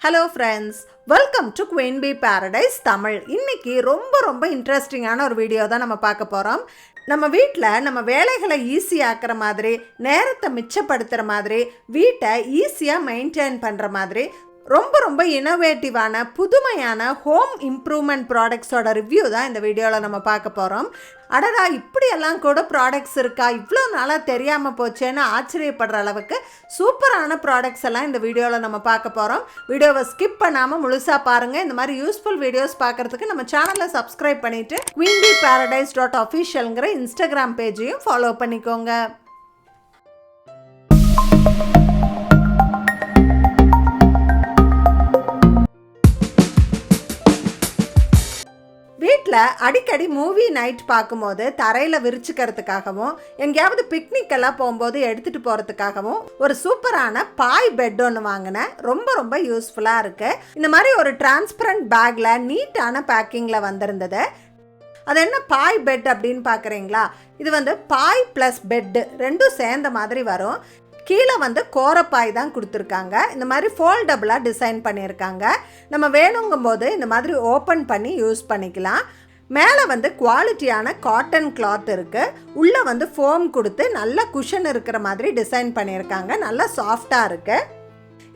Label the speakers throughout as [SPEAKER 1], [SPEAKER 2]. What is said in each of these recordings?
[SPEAKER 1] Hello friends, welcome to Queen B Paradise Tamil. இன்னைக்கு ரொம்ப இன்ட்ரெஸ்டிங்கான ஒரு வீடியோ தான் நம்ம பார்க்க போகிறோம். நம்ம வீட்டில் நம்ம வேலைகளை ஈஸியாக்குற மாதிரி, நேரத்தை மிச்சப்படுத்துகிற மாதிரி, வீட்டை ஈஸியாக மெயின்டைன் பண்ணுற மாதிரி ரொம்ப இனோவேட்டிவான புதுமையான ஹோம் இம்ப்ரூவ்மெண்ட் ப்ராடக்ட்ஸோட ரிவ்யூ தான் இந்த வீடியோவில் நம்ம பார்க்க போகிறோம். அடடா, இப்படியெல்லாம் கூட ப்ராடக்ட்ஸ் இருக்கா, இவ்வளோ நாளாக தெரியாமல் போச்சேன்னு ஆச்சரியப்படுற அளவுக்கு சூப்பரான ப்ராடக்ட்ஸ் எல்லாம் இந்த வீடியோவில் நம்ம பார்க்க போகிறோம். வீடியோவை ஸ்கிப் பண்ணாமல் முழுசாக பாருங்கள். இந்த மாதிரி யூஸ்ஃபுல் வீடியோஸ் பார்க்குறதுக்கு நம்ம சேனலை சப்ஸ்கிரைப் பண்ணிவிட்டு queenbeeparadise.officialங்கிற இன்ஸ்டாகிராம் பேஜையும் ஃபாலோ பண்ணிக்கோங்க. அடிக்கடி மூவி நைட் பார்க்கும்போது தரையில் விரிச்சுக்கிறதுக்காகவும் எங்கேயாவது பிக்னிக் எல்லாம் போகும்போது எடுத்துகிட்டு போகிறதுக்காகவும் ஒரு சூப்பரான பாய் பெட் ஒன்று வாங்கினேன். ரொம்ப யூஸ்ஃபுல்லாக இருக்குது. இந்த மாதிரி ஒரு டிரான்ஸ்பரண்ட் பேக்கில் நீட்டான பேக்கிங்கில் வந்திருந்தது. அது என்ன பாய் பெட் அப்படின்னு பார்க்குறீங்களா? இது பாய் ப்ளஸ் பெட்டு ரெண்டும் சேர்ந்த மாதிரி வரும். கீழே கோரப்பாய் தான் கொடுத்துருக்காங்க. இந்த மாதிரி ஃபோல்டபுளாக டிசைன் பண்ணியிருக்காங்க. நம்ம வேணுங்கும் போது இந்த மாதிரி ஓப்பன் பண்ணி யூஸ் பண்ணிக்கலாம். மேலே குவாலிட்டியான காட்டன் கிளாத் இருக்குது. உள்ளே ஃபோம் கொடுத்து நல்ல குஷன் இருக்கிற மாதிரி டிசைன் பண்ணியிருக்காங்க. நல்லா சாஃப்டாக இருக்குது.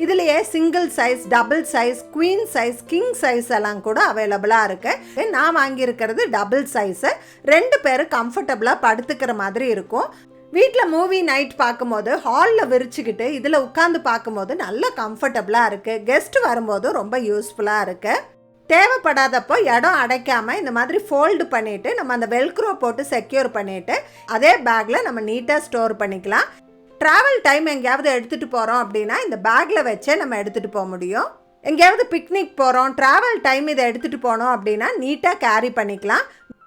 [SPEAKER 1] இதுலேயே single size, double size, queen size, king size எல்லாம் கூட அவைலபிளாக இருக்குது. நான் வாங்கியிருக்கிறது டபுள் சைஸு. 2 பேர் கம்ஃபர்டபுளாக படுத்துக்கிற மாதிரி இருக்கும். வீட்டில் மூவி நைட் பார்க்கும்போது ஹாலில் விரிச்சுக்கிட்டு இதில் உட்காந்து பார்க்கும்போது நல்ல கம்ஃபர்டபுளாக இருக்குது. கெஸ்ட் வரும்போது ரொம்ப யூஸ்ஃபுல்லாக இருக்குது. தேவைப்படாதப்போ இடம் அடைக்காமல் இந்த மாதிரி ஃபோல்டு பண்ணிவிட்டு நம்ம அந்த வெல்க்ரோ போட்டு செக்யூர் பண்ணிவிட்டு அதே பேக்கில் நம்ம நீட்டாக ஸ்டோர் பண்ணிக்கலாம். ட்ராவல் டைம் எங்கேயாவது எடுத்துகிட்டு போகிறோம் அப்படின்னா இந்த பேக்கில் வச்சே நம்ம எடுத்துகிட்டு போக முடியும். எங்கேயாவது பிக்னிக் போகிறோம், ட்ராவல் டைம் இதை எடுத்துகிட்டு போனோம் அப்படின்னா நீட்டாக கேரி பண்ணிக்கலாம்.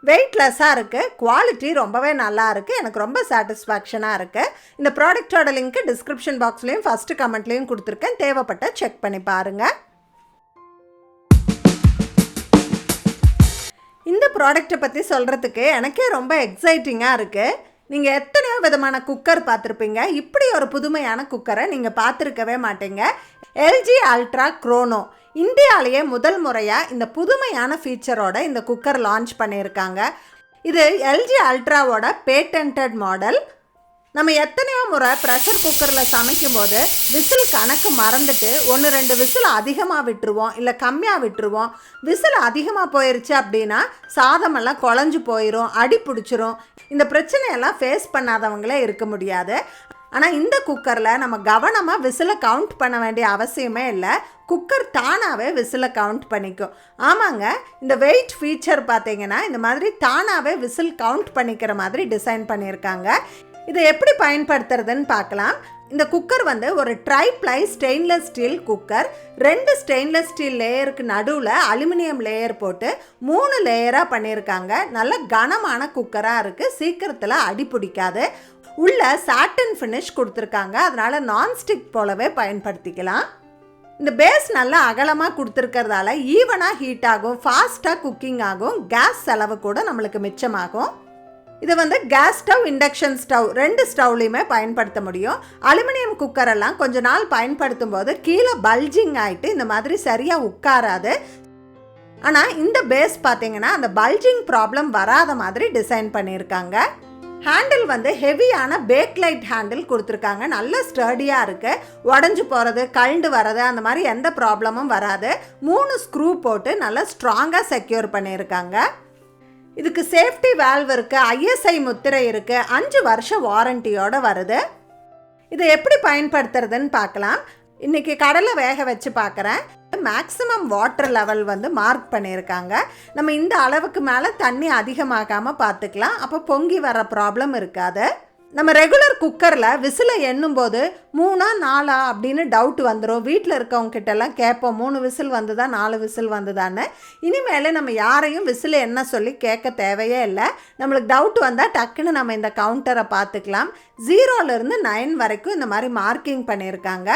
[SPEAKER 1] வெயிட்லெஸ்ஸாக இருக்குது. குவாலிட்டி ரொம்பவே நல்லா இருக்குது. எனக்கு ரொம்ப சாட்டிஸ்ஃபேக்ஷனாக இருக்குது. இந்த ப்ராடக்டோட லிங்க்கு டிஸ்கிரிப்ஷன் பாக்ஸ்லேயும் ஃபஸ்ட்டு கமெண்ட்லேயும் கொடுத்துருக்கேன். தேவைப்பட்ட செக் பண்ணி பாருங்கள். இந்த ப்ராடக்டை பற்றி சொல்கிறதுக்கு எனக்கே ரொம்ப எக்ஸைட்டிங்காக இருக்குது. நீங்கள் எத்தனையோ விதமான குக்கர் பார்த்துருப்பீங்க. இப்படி ஒரு புதுமையான குக்கரை நீங்கள் பார்த்துருக்கவே மாட்டீங்க. எல்ஜி அல்ட்ரா க்ரோனோ இந்தியாவிலேயே முதல் முறையாக இந்த புதுமையான ஃபீச்சரோட இந்த குக்கர் லான்ச் பண்ணியிருக்காங்க. இது எல்ஜி அல்ட்ராவோட பேட்டன்டட் மாடல். நம்ம எத்தனையோ முறை ப்ரெஷர் குக்கரில் சமைக்கும் போது விசில் கணக்கு மறந்துட்டு 1-2 விசில் அதிகமாக விட்டுருவோம், இல்லை கம்மியாக விட்டுருவோம். விசில் அதிகமாக போயிடுச்சு அப்படின்னா சாதமெல்லாம் குழஞ்சு போயிடும், அடி பிடிச்சிரும். இந்த பிரச்சனையெல்லாம் ஃபேஸ் பண்ணாதவங்களே இருக்க முடியாது. ஆனால் இந்த குக்கரில் நம்ம கவனமாக விசிலை கவுண்ட் பண்ண வேண்டிய அவசியமே இல்லை. குக்கர் தானாகவே விசிலை கவுண்ட் பண்ணிக்கும். ஆமாங்க, இந்த வெயிட் ஃபீச்சர் பார்த்தீங்கன்னா இந்த மாதிரி தானாகவே விசில் கவுண்ட் பண்ணிக்கிற மாதிரி டிசைன் பண்ணியிருக்காங்க. இதை எப்படி பயன்படுத்துறதுன்னு பார்க்கலாம். இந்த குக்கர் ஒரு tri-ply stainless steel cooker. 2 stainless steel லேயருக்கு நடுவில் அலுமினியம் லேயர் போட்டு 3 லேயராக பண்ணியிருக்காங்க. நல்ல கனமான குக்கராக இருக்குது. சீக்கிரத்தில் அடி பிடிக்காது. உள்ள சாட்டன் ஃபினிஷ் கொடுத்துருக்காங்க. அதனால் நான்ஸ்டிக் போலவே பயன்படுத்திக்கலாம். இந்த பேஸ் நல்லா அகலமாக கொடுத்துருக்கிறதால ஈவனாக ஹீட் ஆகும், ஃபாஸ்ட்டாக குக்கிங் ஆகும், கேஸ் செலவு கூட நம்மளுக்கு மிச்சமாகும். இது கேஸ் ஸ்டவ், இண்டக்ஷன் ஸ்டவ் 2 ஸ்டவ்லையுமே பயன்படுத்த முடியும். அலுமினியம் குக்கரெல்லாம் கொஞ்ச நாள் பயன்படுத்தும் போது கீழே பல்ஜிங் ஆகிட்டு இந்த மாதிரி சரியாக உட்காராது. ஆனால் இந்த பேஸ் பார்த்தீங்கன்னா அந்த பல்ஜிங் ப்ராப்ளம் வராத மாதிரி டிசைன் பண்ணியிருக்காங்க. ஹேண்டில் ஹெவியான பேக்லைட் ஹேண்டில் கொடுத்துருக்காங்க. நல்ல ஸ்டர்டியாக இருக்குது. உடஞ்சி போகிறது, கழண்டு வர்றது அந்த மாதிரி எந்த ப்ராப்ளமும் வராது. 3 ஸ்க்ரூ போட்டு நல்லா ஸ்ட்ராங்காக செக்யூர் பண்ணியிருக்காங்க. இதுக்கு சேஃப்டி வால்வ் இருக்குது, ISI முத்திரை இருக்குது, 5 வருஷம் வாரண்டியோடு வருது. இதை எப்படி பயன்படுத்துறதுன்னு பார்க்கலாம். இன்றைக்கி கடலை வேக வச்சு பார்க்குறேன். மேக்ஸிமம் வாட்டர் லெவல் மார்க் பண்ணியிருக்காங்க. நம்ம இந்த அளவுக்கு மேலே தண்ணி அதிகமாகாமல் பார்த்துக்கலாம். அப்போ பொங்கி வர ப்ராப்ளம் இருக்காது. நம்ம ரெகுலர் குக்கரில் விசிலை எண்ணும்போது 3 4 அப்படின்னு டவுட் வந்துடும். வீட்டில் இருக்கவங்க கிட்டலாம் கேட்போம், 3 விசில் வந்துதா 4 விசில் வந்துதான்னு. இனிமேல் நம்ம யாரையும் விசில் என்ன சொல்லி கேட்க தேவையே இல்லை. நம்மளுக்கு டவுட் வந்தால் டக்குன்னு நம்ம இந்த கவுண்டரை பார்த்துக்கலாம். 0லேருந்து 9 வரைக்கும் இந்த மாதிரி மார்க்கிங் பண்ணியிருக்காங்க.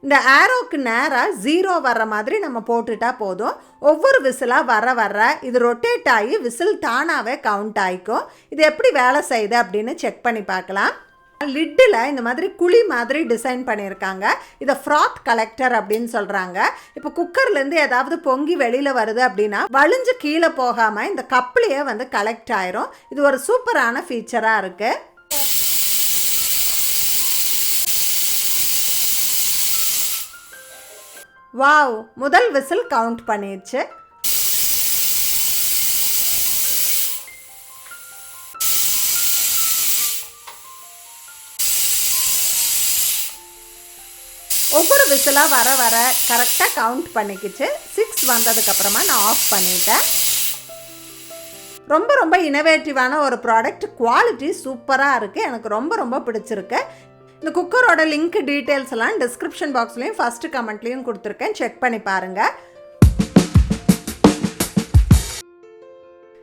[SPEAKER 1] இந்த ஆரோக்கு நேராக 0 வர்ற மாதிரி நம்ம போட்டுட்டா போதும். ஒவ்வொரு விசிலாக வர இது ரொட்டேட் ஆகி விசில் தானாகவே கவுண்ட் ஆகிக்கும். இது எப்படி வேலை செய்யுது அப்படின்னு செக் பண்ணி பார்க்கலாம். லிட்டில் இந்த மாதிரி குழி மாதிரி டிசைன் பண்ணியிருக்காங்க. இதை ஃப்ராத் கலெக்டர் அப்படின்னு சொல்கிறாங்க. இப்போ குக்கர்லேருந்து ஏதாவது பொங்கி வெளியில் வருது அப்படின்னா வழிஞ்சு கீழே போகாமல் இந்த கப்லேயே வந்து கலெக்ட் ஆயிரும். இது ஒரு சூப்பரான ஃபீச்சராக இருக்குது. வாவ், முதல் விசில் கவுண்ட் பண்ணிடுச்சு. ஒவ்வொரு விசிலாக வர வர கரெக்டாக கவுண்ட் பண்ணிக்கிச்சு. 6 வந்ததுக்கப்புறமா நான் ஆஃப் பண்ணிட்டேன். ரொம்ப ரொம்ப இனோவேட்டிவான ஒரு ப்ராடக்ட். குவாலிட்டி சூப்பராக இருக்குது. எனக்கு ரொம்ப ரொம்ப பிடிச்சிருக்கு. இந்த குக்கரோட லிங்க் டீட்டெயில்ஸ் எல்லாம் டிஸ்கிரிப்ஷன் பாக்ஸ்லேயும் ஃபஸ்ட்டு கமெண்ட்லேயும் கொடுத்துருக்கேன். செக் பண்ணி பாருங்கள்.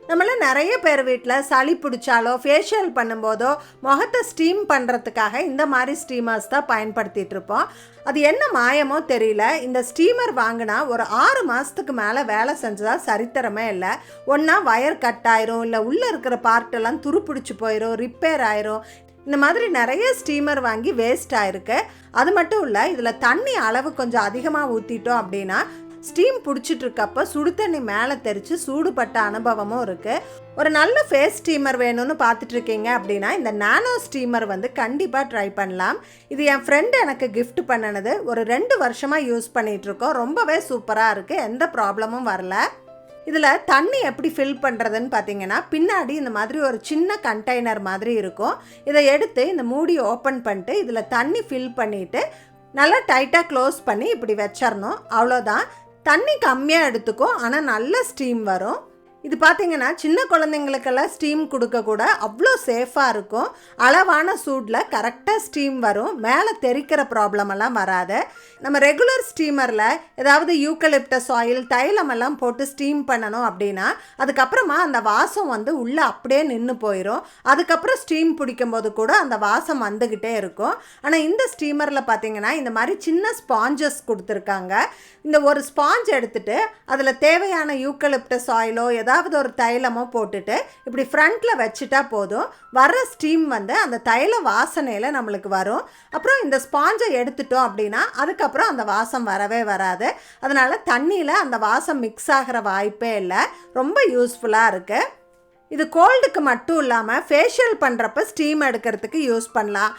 [SPEAKER 1] நம்மள நிறைய பேர் வீட்டில் சளி பிடிச்சாலோ ஃபேஷியல் பண்ணும்போதோ முகத்தை ஸ்டீம் பண்ணுறதுக்காக இந்த மாதிரி ஸ்டீமர்ஸ் தான் பயன்படுத்திகிட்டு இருப்போம். அது என்ன மாயமோ தெரியல, இந்த ஸ்டீமர் வாங்கினா ஒரு 6 மாதத்துக்கு மேலே வேலை செஞ்சதா சரித்திரமே இல்லை. ஒன்றா வயர் கட் ஆயிரும், இல்லை உள்ளே இருக்கிற பார்ட்டெல்லாம் துருப்பிடிச்சு போயிடும், ரிப்பேர் ஆயிரும். இந்த மாதிரி நிறைய ஸ்டீமர் வாங்கி வேஸ்ட் ஆயிருக்கு. அது மட்டும் இல்லை, இதில் தண்ணி அளவு கொஞ்சம் அதிகமாக ஊற்றிட்டோம் அப்படின்னா ஸ்டீம் பிடிச்சிட்டு இருக்கப்போ சுடு தண்ணி மேலே தெரித்து சூடுபட்ட அனுபவமும் இருக்குது. ஒரு நல்ல ஃபேஸ் ஸ்டீமர் வேணும்னு பார்த்துட்டு இருக்கீங்க அப்படின்னா இந்த நானோ ஸ்டீமர் வந்து கண்டிப்பாக ட்ரை பண்ணலாம். இது என் ஃப்ரெண்டு எனக்கு கிஃப்ட் பண்ணினது. ஒரு 2 வருஷமாக யூஸ் பண்ணிகிட்ருக்கோம். ரொம்பவே சூப்பராக இருக்குது. எந்த ப்ராப்ளமும் வரல. இதில் தண்ணி எப்படி ஃபில் பண்ணுறதுன்னு பார்த்தீங்கன்னா பின்னாடி இந்த மாதிரி ஒரு சின்ன கண்டெய்னர் மாதிரி இருக்கும். இதை எடுத்து இந்த மூடி ஓப்பன் பண்ணிட்டு இதில் தண்ணி ஃபில் பண்ணிவிட்டு நல்லா டைட்டாக க்ளோஸ் பண்ணி இப்படி வச்சிடணும். அவ்வளோதான். தண்ணி கம்மியாக எடுத்துக்கும், ஆனால் நல்ல ஸ்டீம் வரும். இது பார்த்திங்கன்னா சின்ன குழந்தைங்களுக்கெல்லாம் ஸ்டீம் கொடுக்கக்கூட அவ்வளோ சேஃபாக இருக்கும். அளவான சூடில் கரெக்டாக ஸ்டீம் வரும். மேலே தெறிக்கிற ப்ராப்ளம் எல்லாம் வராது. நம்ம ரெகுலர் ஸ்டீமரில் ஏதாவது யூக்கலிப்டஸ் ஆயில் தைலமெல்லாம் போட்டு ஸ்டீம் பண்ணணும் அப்படின்னா அதுக்கப்புறமா அந்த வாசம் வந்து உள்ளே அப்படியே நின்று போயிடும். அதுக்கப்புறம் ஸ்டீம் பிடிக்கும்போது கூட அந்த வாசம் வந்துக்கிட்டே இருக்கும். ஆனால் இந்த ஸ்டீமரில் பார்த்திங்கன்னா இந்த மாதிரி சின்ன ஸ்பாஞ்சஸ் கொடுத்துருக்காங்க. இந்த ஒரு ஸ்பாஞ்ச் எடுத்துகிட்டு அதில் தேவையான யூக்கலிப்டஸ் ஆயிலோ ஏதாவது ஒரு தைலமோ போட்டுட்டு இப்படி ஃப்ரண்ட்டில் வச்சுட்டா போதும். வர்ற ஸ்டீம் வந்து அந்த தைல வாசனையில் நம்மளுக்கு வரும். அப்புறம் இந்த ஸ்பாஞ்சை எடுத்துட்டோம் அப்படின்னா அதுக்கப்புறம் அந்த வாசம் வரவே வராது. அதனால் தண்ணியில் அந்த வாசம் மிக்ஸ் ஆகிற வாய்ப்பே இல்லை. ரொம்ப யூஸ்ஃபுல்லாக இருக்குது. இது கோல்டுக்கு மட்டும் இல்லாமல் ஃபேஷியல் பண்ணுறப்ப ஸ்டீம் எடுக்கிறதுக்கு யூஸ் பண்ணலாம்.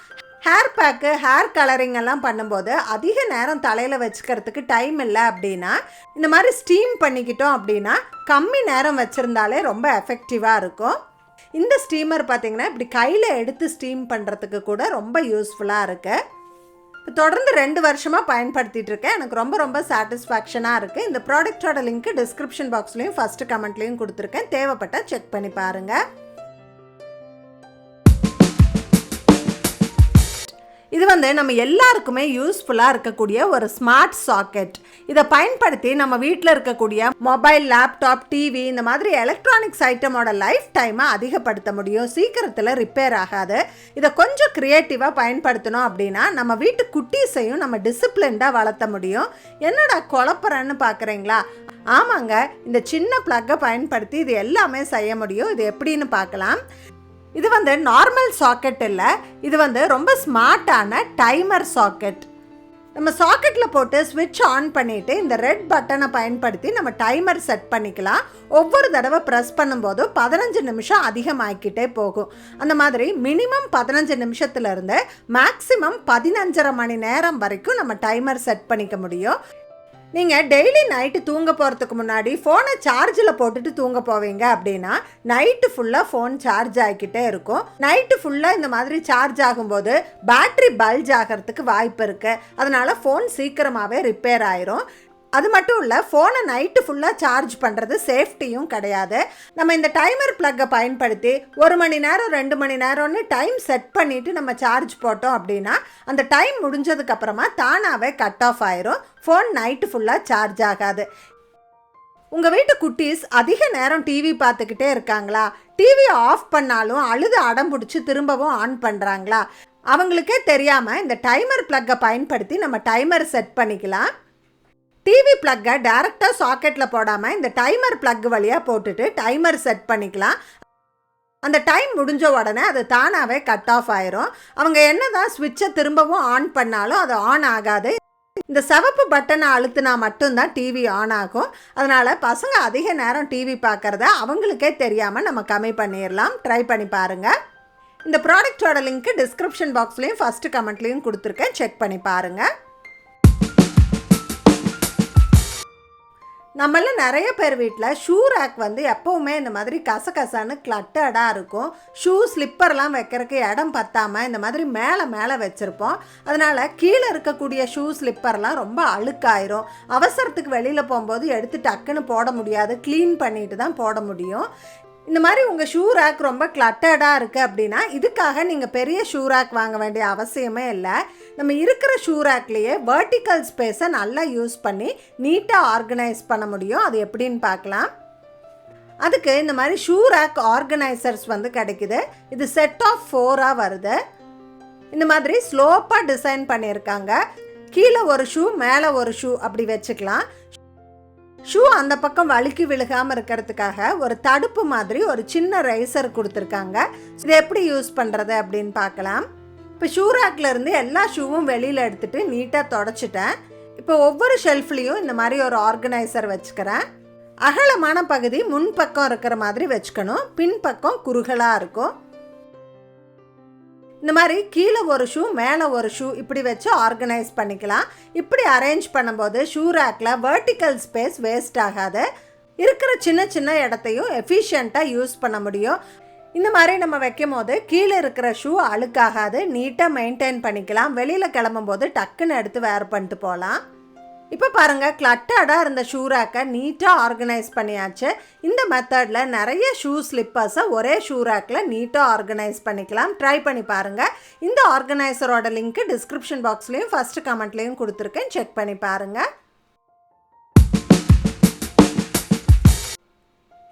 [SPEAKER 1] ஹேர் பேக்கு, ஹேர் கலரிங் எல்லாம் பண்ணும்போது அதிக நேரம் தலையில் வச்சுக்கிறதுக்கு டைம் இல்லை அப்படின்னா இந்த மாதிரி ஸ்டீம் பண்ணிக்கிட்டோம் அப்படின்னா கம்மி நேரம் வச்சுருந்தாலே ரொம்ப எஃபெக்டிவாக இருக்கும். இந்த ஸ்டீமர் பார்த்திங்கன்னா இப்படி கையில் எடுத்து ஸ்டீம் பண்ணுறதுக்கு கூட ரொம்ப யூஸ்ஃபுல்லாக இருக்குது. தொடர்ந்து 2 வருஷமாக பயன்படுத்திகிட்டு இருக்கேன். எனக்கு ரொம்ப ரொம்ப சாட்டிஸ்ஃபேக்ஷனாக இருக்குது. இந்த ப்ராடக்டோட லிங்க்கு டிஸ்கிரிப்ஷன் பாக்ஸ்லேயும் ஃபஸ்ட்டு கமெண்ட்லேயும் கொடுத்துருக்கேன். தேவைப்பட்டால் செக் பண்ணி பாருங்கள். இது வந்து நம்ம எல்லாருக்குமே யூஸ்ஃபுல்லாக இருக்கக்கூடிய ஒரு ஸ்மார்ட் சாக்கெட். இதை பயன்படுத்தி நம்ம வீட்டில் இருக்கக்கூடிய மொபைல், லேப்டாப், டிவி இந்த மாதிரி எலக்ட்ரானிக்ஸ் ஐட்டமோட லைஃப் டைமை அதிகப்படுத்த முடியும். சீக்கிரத்தில் ரிப்பேர் ஆகாது. இதை கொஞ்சம் க்ரியேட்டிவாக பயன்படுத்தணும் அப்படின்னா நம்ம வீட்டு குட்டீஸையும் நம்ம டிசிப்ளின்டாக வளர்த்த முடியும். என்னடா குழப்பறன்னு பார்க்குறீங்களா? ஆமாங்க, இந்த சின்ன ப்ளக்கை பயன்படுத்தி இது எல்லாமே செய்ய முடியும். இது எப்படின்னு பார்க்கலாம். இது வந்து நார்மல் சாக்கெட் இல்லை, இது வந்து ரொம்ப ஸ்மார்ட்டான டைமர் சாக்கெட். நம்ம சாக்கெட்டில் போட்டு ஸ்விட்ச் ஆன் பண்ணிவிட்டு இந்த ரெட் பட்டனை பயன்படுத்தி நம்ம டைமர் செட் பண்ணிக்கலாம். ஒவ்வொரு தடவை ப்ரெஸ் பண்ணும்போது 15 நிமிஷம் அதிகமாகிக்கிட்டே போகும். அந்த மாதிரி மினிமம் 15 நிமிஷத்துலேருந்து மேக்ஸிமம் 15.5 மணி நேரம் வரைக்கும் நம்ம டைமர் செட் பண்ணிக்க முடியும். நீங்கள் டெய்லி நைட்டு தூங்க போகிறதுக்கு முன்னாடி ஃபோனை சார்ஜில் போட்டுட்டு தூங்க போவீங்க அப்படின்னா நைட்டு ஃபுல்லாக ஃபோன் சார்ஜ் ஆகிக்கிட்டே இருக்கும். நைட்டு ஃபுல்லாக இந்த மாதிரி சார்ஜ் ஆகும்போது பேட்ரி பல்ஜ் ஆகிறதுக்கு வாய்ப்பு இருக்குது. அதனால் ஃபோன் சீக்கிரமாகவே ரிப்பேர் ஆயிரும். அது மட்டும் இல்லை, ஃபோனை நைட்டு ஃபுல்லாக சார்ஜ் பண்ணுறது சேஃப்டியும் கிடையாது. நம்ம இந்த டைமர் ப்ளக்கை பயன்படுத்தி 1 மணி நேரம் 2 மணி நேரம்னு டைம் செட் பண்ணிவிட்டு நம்ம சார்ஜ் போட்டோம் அப்படின்னா அந்த டைம் முடிஞ்சதுக்கப்புறமா தானாகவே கட் ஆஃப் ஆயிரும். ஃபோன் நைட்டு ஃபுல்லாக சார்ஜ் ஆகாது. உங்கள் வீட்டு குட்டீஸ் அதிக நேரம் டிவி பார்த்துக்கிட்டே இருக்காங்களா? டிவி ஆஃப் பண்ணாலும் அழுது அடம் பிடிச்சி திரும்பவும் ஆன் பண்ணுறாங்களா? அவங்களுக்கே தெரியாமல் இந்த டைமர் ப்ளக்கை பயன்படுத்தி நம்ம டைமர் செட் பண்ணிக்கலாம். டிவி ப்ளக்கை டேரெக்டாக சாக்கெட்டில் போடாமல் இந்த டைமர் ப்ளக் வழியாக போட்டுட்டு டைமர் செட் பண்ணிக்கலாம். அந்த டைம் முடிஞ்ச உடனே அது தானாகவே கட் ஆஃப் ஆயிரும். அவங்க என்ன தான் ஸ்விட்சை திரும்பவும் ஆன் பண்ணாலும் அது ஆன் ஆகாது. இந்த சிவப்பு பட்டனை அழுத்தினா மட்டும்தான் டிவி ஆன் ஆகும். அதனால் பசங்க அதிக நேரம் டிவி பார்க்குறத அவங்களுக்கே தெரியாமல் நம்ம கம்மி பண்ணிடலாம். ட்ரை பண்ணி பாருங்கள். இந்த ப்ராடக்டோட லிங்க்கு டிஸ்கிரிப்ஷன் பாக்ஸ்லேயும் ஃபஸ்ட்டு கமெண்ட்லேயும் கொடுத்துருக்கேன், செக் பண்ணி பாருங்கள். நம்மள நிறைய பேர் வீட்டில் ஷூ ரேக் வந்து எப்போவுமே இந்த மாதிரி கசகசான்னு கிளட்டடாக இருக்கும். ஷூ ஸ்லிப்பர்லாம் வைக்கிறதுக்கு இடம் பத்தாமல் இந்த மாதிரி மேலே மேலே வச்சுருப்போம். அதனால் கீழே இருக்கக்கூடிய ஷூ ஸ்லிப்பர்லாம் ரொம்ப அழுக்காயிரும். அவசரத்துக்கு வெளியில் போகும்போது எடுத்து டக்குன்னு போட முடியாது, க்ளீன் பண்ணிட்டு தான் போட முடியும். இந்த மாதிரி உங்கள் ஷூ ரேக் ரொம்ப கிளட்டடாக இருக்குது அப்படின்னா இதுக்காக நீங்கள் பெரிய ஷூ ரேக் வாங்க வேண்டிய அவசியமே இல்லை. நம்ம இருக்கிற ஷூ ரேக்லேயே வெர்டிக்கல் ஸ்பேஸை நல்லா யூஸ் பண்ணி நீட்டாக ஆர்கனைஸ் பண்ண முடியும். அது எப்படின்னு பார்க்கலாம். அதுக்கு இந்த மாதிரி ஷூ ரேக் ஆர்கனைசர்ஸ் வந்து கிடைக்குது. இது செட் ஆஃப் 4 வருது. இந்த மாதிரி ஸ்லோப்பாக டிசைன் பண்ணியிருக்காங்க. கீழே ஒரு ஷூ மேலே ஒரு ஷூ அப்படி வச்சுக்கலாம். ஷூ அந்த பக்கம் வழுக்கி விழுகாமல் இருக்கிறதுக்காக ஒரு தடுப்பு மாதிரி ஒரு சின்ன ரைசர் கொடுத்துருக்காங்க. இது எப்படி யூஸ் பண்ணுறது அப்படின்னு பார்க்கலாம். இப்போ ஷூ ரேக்லேருந்து எல்லா ஷூவும் வெளியில் எடுத்துகிட்டு நீட்டாக தொடச்சிட்டேன். இப்போ ஒவ்வொரு ஷெல்ஃப்லேயும் இந்த மாதிரி ஒரு ஆர்கனைசர் வச்சுக்கிறேன். அகலமான பகுதி முன்பக்கம் இருக்கிற மாதிரி வச்சுக்கணும், பின்பக்கம் குறுகலாக இருக்கும். இந்த மாதிரி கீழே ஒரு ஷூ மேலே ஒரு ஷூ இப்படி வச்சு ஆர்கனைஸ் பண்ணிக்கலாம். இப்படி அரேஞ்ச் பண்ணும்போது ஷூ ரேக்கில் வெர்டிக்கல் ஸ்பேஸ் வேஸ்ட் ஆகாது. இருக்கிற சின்ன சின்ன இடத்தையும் எஃபிஷியண்ட்டாக யூஸ் பண்ண முடியும். இந்த மாதிரி நம்ம வைக்கும் போது கீழே இருக்கிற ஷூ அழுக்காகாது, நீட்டாக மெயின்டைன் பண்ணிக்கலாம். வெளியில் கிளம்பும்போது டக்குன்னு எடுத்து வேர் பண்ணிட்டு போகலாம். இப்போ பாருங்கள், கிளட்டடாக இருந்த ஷூ ரேக்கை நீட்டாக ஆர்கனைஸ் பண்ணியாச்சு. இந்த மெத்தடில் நிறைய ஷூ ஸ்லிப்பர்ஸை ஒரே ஷூ ரேக்கில் நீட்டாக ஆர்கனைஸ் பண்ணிக்கலாம். ட்ரை பண்ணி பாருங்கள். இந்த ஆர்கனைசரோட லிங்க்கு டிஸ்கிரிப்ஷன் பாக்ஸ்லேயும் ஃபஸ்ட்டு கமெண்ட்லேயும் கொடுத்துருக்கேன், செக் பண்ணி பாருங்கள்.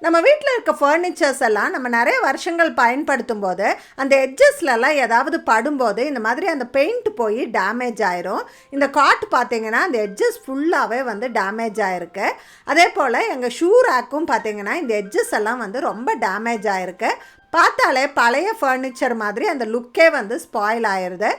[SPEAKER 1] நம்ம வீட்டில் இருக்க ஃபர்னிச்சர்ஸ் எல்லாம் நம்ம நிறைய வருஷங்கள் பயன்படுத்தும் போது அந்த எட்ஜஸ்லலாம் ஏதாவது படும்போது இந்த மாதிரி அந்த பெயிண்ட் போய் டேமேஜ் ஆயிரும். இந்த காட் பார்த்தீங்கன்னா அந்த எட்ஜஸ் ஃபுல்லாகவே வந்து டேமேஜ் ஆகிருக்கு. அதே போல் எங்கள் ஷூ ரேக்கும் பார்த்தீங்கன்னா இந்த எட்ஜஸ் எல்லாம் வந்து ரொம்ப டேமேஜ் ஆகிருக்கு. பார்த்தாலே பழைய ஃபர்னிச்சர் மாதிரி அந்த லுக்கே வந்து ஸ்பாயில் ஆயிடுது.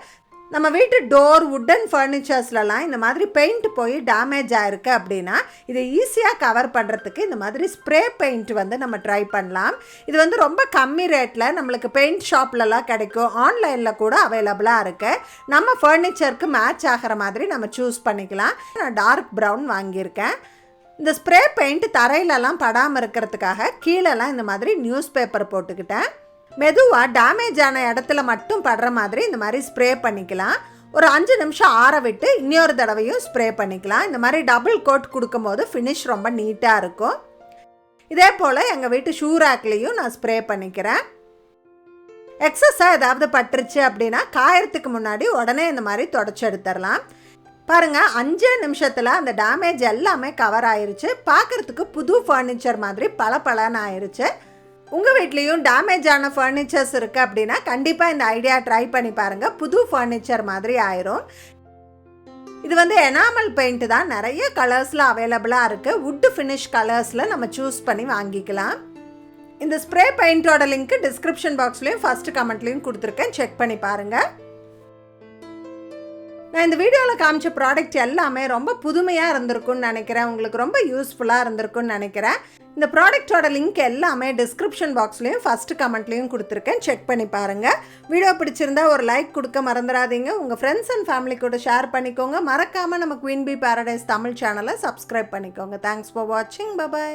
[SPEAKER 1] நம்ம வீட்டு டோர் வுட்டன் ஃபர்னிச்சர்ஸ்லலாம் இந்த மாதிரி பெயிண்ட் போய் டேமேஜ் ஆகிருக்கு அப்படின்னா இதை ஈஸியாக கவர் பண்ணுறதுக்கு இந்த மாதிரி ஸ்ப்ரே பெயிண்ட் வந்து நம்ம ட்ரை பண்ணலாம். இது வந்து ரொம்ப கம்மி ரேட்டில் நம்மளுக்கு பெயிண்ட் ஷாப்லலாம் கிடைக்கும், ஆன்லைனில் கூட அவைலபிளாக இருக்குது. நம்ம ஃபர்னிச்சருக்கு மேட்ச் ஆகிற மாதிரி நம்ம சூஸ் பண்ணிக்கலாம். நான் டார்க் ப்ரௌன் வாங்கியிருக்கேன். இந்த ஸ்ப்ரே பெயிண்ட் தரையிலலாம் படாமல் இருக்கிறதுக்காக கீழெல்லாம் இந்த மாதிரி நியூஸ் பேப்பர் போட்டுக்கிட்டேன். மெதுவாக டேமேஜ் ஆன இடத்துல மட்டும் படுற மாதிரி இந்த மாதிரி ஸ்ப்ரே பண்ணிக்கலாம். ஒரு 5 நிமிஷம் ஆற விட்டு இன்னொரு தடவையும் ஸ்ப்ரே பண்ணிக்கலாம். இந்த மாதிரி டபுள் கோட் கொடுக்கும்போது ஃபினிஷ் ரொம்ப நீட்டாக இருக்கும். இதே போல் எங்கள் வீட்டு ஷூ ரேக்லேயும் நான் ஸ்ப்ரே பண்ணிக்கிறேன். எக்ஸஸாக ஏதாவது பட்டுருச்சு அப்படின்னா காயறதுக்கு முன்னாடி உடனே இந்த மாதிரி தொடச்சி எடுத்துடலாம். பாருங்கள், 5 நிமிஷத்தில் அந்த டேமேஜ் எல்லாமே கவர் ஆயிடுச்சு. பார்க்குறதுக்கு புது ஃபர்னிச்சர் மாதிரி பளபளன்னு ஆயிடுச்சு. உங்கள் வீட்லேயும் டேமேஜ் ஆன ஃபர்னிச்சர்ஸ் இருக்குது அப்படின்னா கண்டிப்பாக இந்த ஐடியா ட்ரை பண்ணி பாருங்கள். புது ஃபர்னிச்சர் மாதிரி ஆயிரும். இது வந்து எனாமல் பெயிண்ட் தான், நிறைய கலர்ஸில் அவைலபிளாக இருக்குது. வுட்டு ஃபினிஷ் கலர்ஸில் நம்ம சூஸ் பண்ணி வாங்கிக்கலாம். இந்த ஸ்ப்ரே பெயிண்டோட லிங்க்கு டிஸ்கிரிப்ஷன் பாக்ஸ்லேயும் ஃபஸ்ட்டு கமெண்ட்லேயும் கொடுத்துருக்கேன், செக் பண்ணி பாருங்கள். நான் இந்த வீடியோவில் காமிச்ச ப்ராடக்ட் எல்லாமே ரொம்ப புதுமையாக இருந்திருக்குன்னு நினைக்கிறேன். உங்களுக்கு ரொம்ப யூஸ்ஃபுல்லாக இருந்திருக்குன்னு நினைக்கிறேன். இந்த ப்ராடக்டோட லிங்க் எல்லாமே டிஸ்கிரிப்ஷன் பாக்ஸ்லேயும் ஃபஸ்ட்டு கமெண்ட்லேயும் கொடுத்துருக்கேன், செக் பண்ணி பாருங்கள். வீடியோ பிடிச்சிருந்தா ஒரு லைக் கொடுக்க மறந்துடாதீங்க. உங்கள் ஃப்ரெண்ட்ஸ் அண்ட் ஃபேமிலி கூட ஷேர் பண்ணிக்கோங்க. மறக்காமல் நம்ம குயின் பீ பேரடைஸ் தமிழ் சேனலை சப்ஸ்கிரைப் பண்ணிக்கோங்க. தேங்க்ஸ் ஃபார் வாட்சிங். பை.